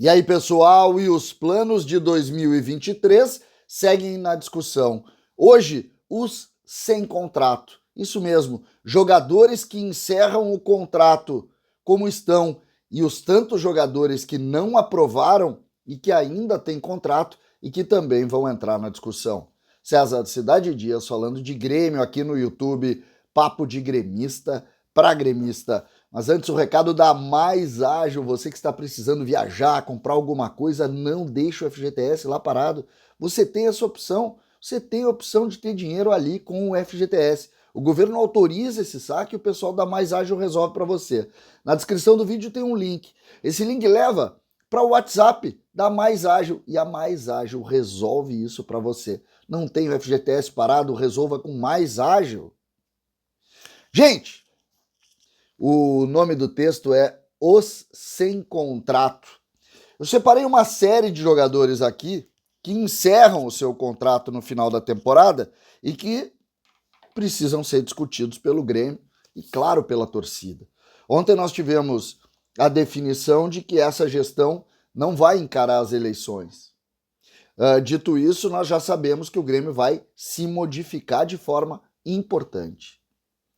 E aí, pessoal, e os planos de 2023 seguem na discussão. Hoje, os sem contrato. Isso mesmo, jogadores que encerram o contrato como estão e os tantos jogadores que não aprovaram e que ainda têm contrato e que também vão entrar na discussão. César Cidade Dias falando de Grêmio aqui no YouTube, papo de gremista para gremista. Mas antes, o recado da Mais Ágil. Você que está precisando viajar, comprar alguma coisa, não deixe o FGTS lá parado. Você tem essa opção. Você tem a opção de ter dinheiro ali com o FGTS. O governo autoriza esse saque e o pessoal da Mais Ágil resolve para você. Na descrição do vídeo tem um link. Esse link leva para o WhatsApp da Mais Ágil e a Mais Ágil resolve isso para você. Não tem o FGTS parado? Resolva com Mais Ágil. Gente, o nome do texto é Os Sem Contrato. Eu separei uma série de jogadores aqui que encerram o seu contrato no final da temporada e que precisam ser discutidos pelo Grêmio e, claro, pela torcida. Ontem nós tivemos a definição de que essa gestão não vai encarar as eleições. Dito isso, nós já sabemos que o Grêmio vai se modificar de forma importante.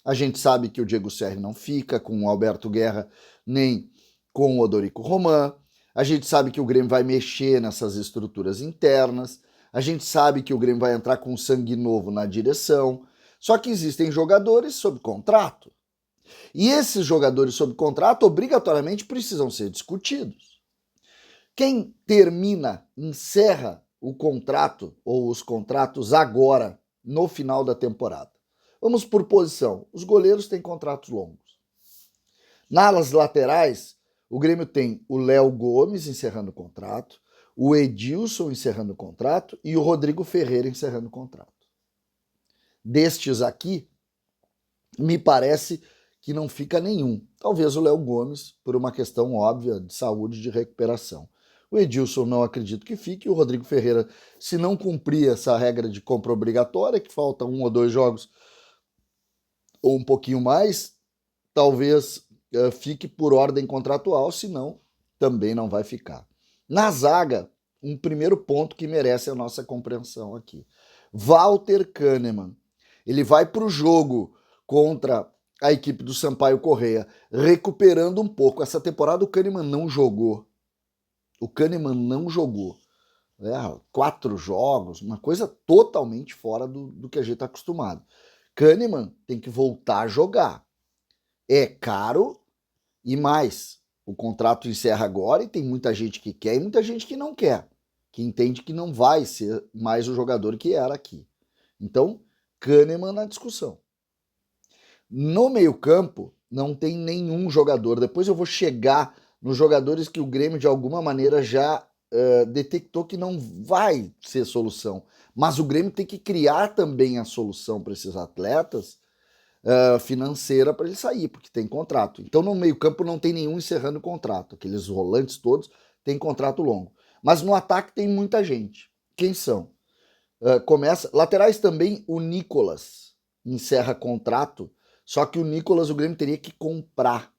A gente sabe que o Diego Serri não fica com o Alberto Guerra nem com o Odorico Román. A gente sabe que o Grêmio vai mexer nessas estruturas internas. A gente sabe que o Grêmio vai entrar com sangue novo na direção. Só que existem jogadores sob contrato. E esses jogadores sob contrato obrigatoriamente precisam ser discutidos. Quem termina, encerra o contrato ou os contratos agora, no final da temporada? Vamos por posição. Os goleiros têm contratos longos. Nas laterais, o Grêmio tem o Léo Gomes encerrando o contrato, o Edilson encerrando o contrato e o Rodrigo Ferreira encerrando o contrato. Destes aqui, me parece que não fica nenhum. Talvez o Léo Gomes, por uma questão óbvia de saúde e de recuperação. O Edilson não acredito que fique, e o Rodrigo Ferreira, se não cumprir essa regra de compra obrigatória, que falta 1 ou 2 jogos ou um pouquinho mais, talvez fique por ordem contratual, senão também não vai ficar. Na zaga, um primeiro ponto que merece a nossa compreensão aqui. Walter Kahneman, ele vai para o jogo contra a equipe do Sampaio Corrêa, recuperando um pouco. Essa temporada o Kahneman não jogou. O Kahneman não jogou. 4 jogos, uma coisa totalmente fora do que a gente está acostumado. Kahneman tem que voltar a jogar. É caro e mais. O contrato encerra agora e tem muita gente que quer e muita gente que não quer, que entende que não vai ser mais o jogador que era aqui. Então, Kahneman na discussão. No meio-campo, não tem nenhum jogador. Depois eu vou chegar nos jogadores que o Grêmio, de alguma maneira, já detectou que não vai ser solução. Mas o Grêmio tem que criar também a solução para esses atletas financeira para ele sair, porque tem contrato. Então no meio-campo não tem nenhum encerrando o contrato. Aqueles volantes todos têm contrato longo. Mas no ataque tem muita gente. Quem são? Começa. Laterais também, o Nicolas encerra contrato, só que o Nicolas o Grêmio teria que comprar,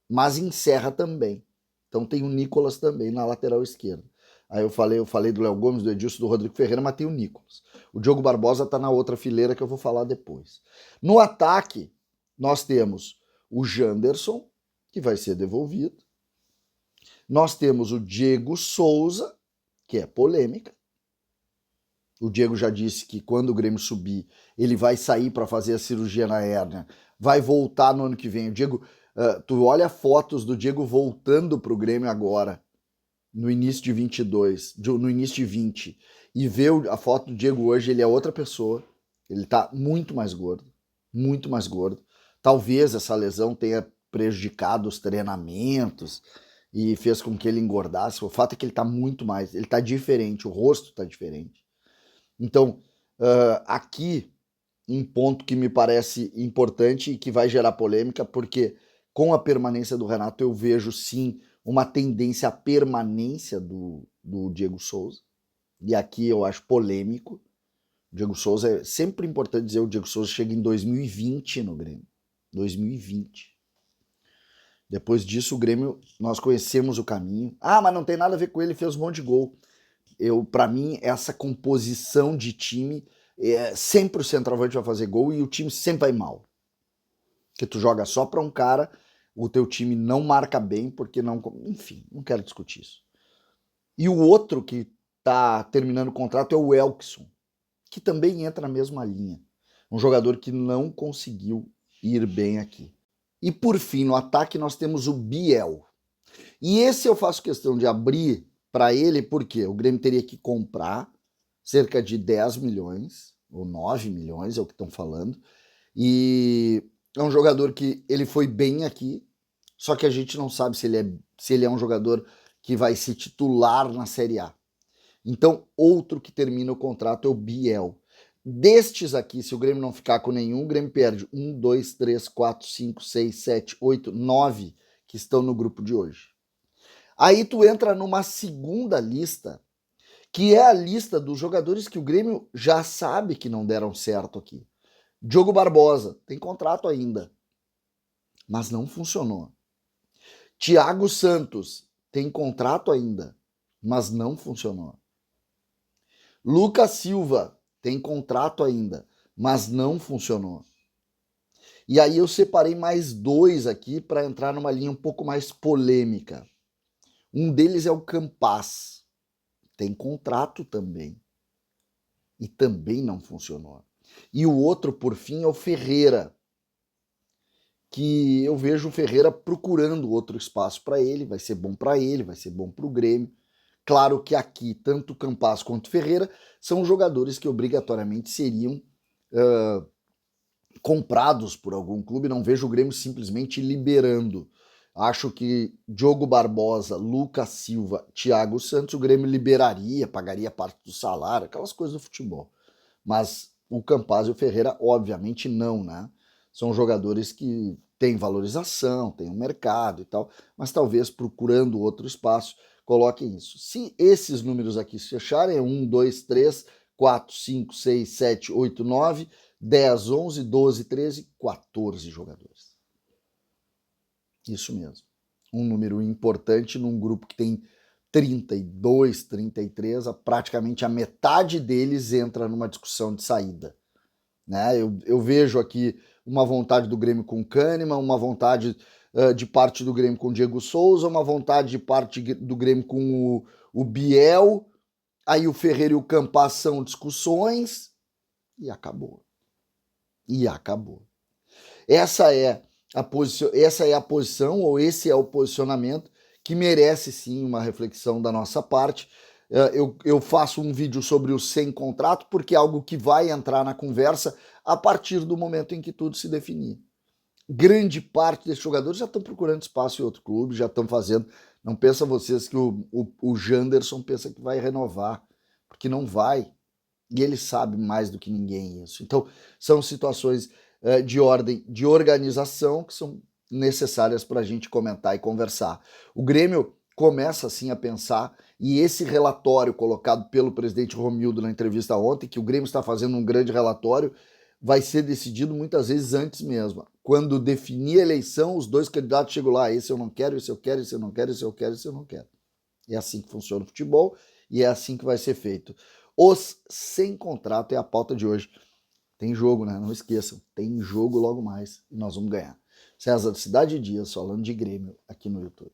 mas encerra também. Então tem o Nicolas também na lateral esquerda. Aí eu falei do Léo Gomes, do Edilson, do Rodrigo Ferreira, mas tem o Nicolas. O Diogo Barbosa está na outra fileira que eu vou falar depois. No ataque, nós temos o Janderson, que vai ser devolvido. Nós temos o Diego Souza, que é polêmica. O Diego já disse que quando o Grêmio subir, ele vai sair para fazer a cirurgia na hérnia, vai voltar no ano que vem. O Diego, tu olha fotos do Diego voltando para o Grêmio agora, no início de 22, no início de 20, e vê a foto do Diego hoje, ele é outra pessoa, ele tá muito mais gordo, muito mais gordo. Talvez essa lesão tenha prejudicado os treinamentos e fez com que ele engordasse. O fato é que ele tá muito mais, ele tá diferente, o rosto tá diferente. Então, aqui, um ponto que me parece importante e que vai gerar polêmica, porque com a permanência do Renato eu vejo sim uma tendência à permanência do Diego Souza, e aqui eu acho polêmico. O Diego Souza, é sempre importante dizer, o Diego Souza chega em 2020 no Grêmio, 2020. Depois disso, o Grêmio, nós conhecemos o caminho. Ah, mas não tem nada a ver com ele, fez um monte de gol. Para mim, essa composição de time, sempre o centroavante vai fazer gol e o time sempre vai mal. Porque tu joga só para um cara, o teu time não marca bem, porque não... Enfim, não quero discutir isso. E o outro que tá terminando o contrato é o Elkson, que também entra na mesma linha. Um jogador que não conseguiu ir bem aqui. E por fim, no ataque, nós temos o Biel. E esse eu faço questão de abrir para ele, porque o Grêmio teria que comprar cerca de 10 milhões, ou 9 milhões, é o que estão falando. E é um jogador que ele foi bem aqui, só que a gente não sabe se ele é um jogador que vai se titular na Série A. Então, outro que termina o contrato é o Biel. Destes aqui, se o Grêmio não ficar com nenhum, o Grêmio perde 1, 2, 3, 4, 5, 6, 7, 8, 9 que estão no grupo de hoje. Aí tu entra numa segunda lista, que é a lista dos jogadores que o Grêmio já sabe que não deram certo aqui. Diogo Barbosa, tem contrato ainda, mas não funcionou. Thiago Santos, tem contrato ainda, mas não funcionou. Lucas Silva, tem contrato ainda, mas não funcionou. E aí eu separei mais dois aqui para entrar numa linha um pouco mais polêmica. Um deles é o Campaz. Tem contrato também. E também não funcionou. E o outro, por fim, é o Ferreira. Que eu vejo o Ferreira procurando outro espaço para ele. Vai ser bom para ele, vai ser bom para o Grêmio. Claro que aqui, tanto o Campaz quanto o Ferreira são jogadores que obrigatoriamente seriam comprados por algum clube. Não vejo o Grêmio simplesmente liberando. Acho que Diogo Barbosa, Lucas Silva, Thiago Santos, o Grêmio liberaria, pagaria parte do salário, aquelas coisas do futebol. Mas o Campaz e o Ferreira, obviamente, não, né? São jogadores que têm valorização, têm um mercado e tal, mas talvez procurando outro espaço, coloquem isso. Se esses números aqui se fecharem, 1, 2, 3, 4, 5, 6, 7, 8, 9, 10, 11, 12, 13, 14 jogadores. Isso mesmo. Um número importante num grupo que tem 32, 33, praticamente a metade deles entra numa discussão de saída. Né? Eu vejo aqui uma vontade do Grêmio com o Kahneman, uma vontade de parte do Grêmio com o Diego Souza, uma vontade de parte do Grêmio com o Biel, aí o Ferreira e o Campaz são discussões e acabou. E acabou. Essa é a posição, ou esse é o posicionamento que merece sim uma reflexão da nossa parte. Eu faço um vídeo sobre o sem contrato porque é algo que vai entrar na conversa a partir do momento em que tudo se definir. Grande parte desses jogadores já estão procurando espaço em outro clube, já estão fazendo. Não pensa vocês que o Janderson pensa que vai renovar, porque não vai. E ele sabe mais do que ninguém isso. Então, são situações de ordem de organização que são necessárias para a gente comentar e conversar. O Grêmio começa assim a pensar, e esse relatório colocado pelo presidente Romildo na entrevista ontem, que o Grêmio está fazendo um grande relatório, vai ser decidido muitas vezes antes mesmo. Quando definir a eleição, os dois candidatos chegam lá, esse eu não quero, esse eu quero, esse eu não quero, esse eu quero, esse eu não quero. É assim que funciona o futebol e é assim que vai ser feito. Os sem contrato é a pauta de hoje. Tem jogo, né? Não esqueçam, tem jogo logo mais e nós vamos ganhar. César, Cidade Dias, falando de Grêmio aqui no YouTube.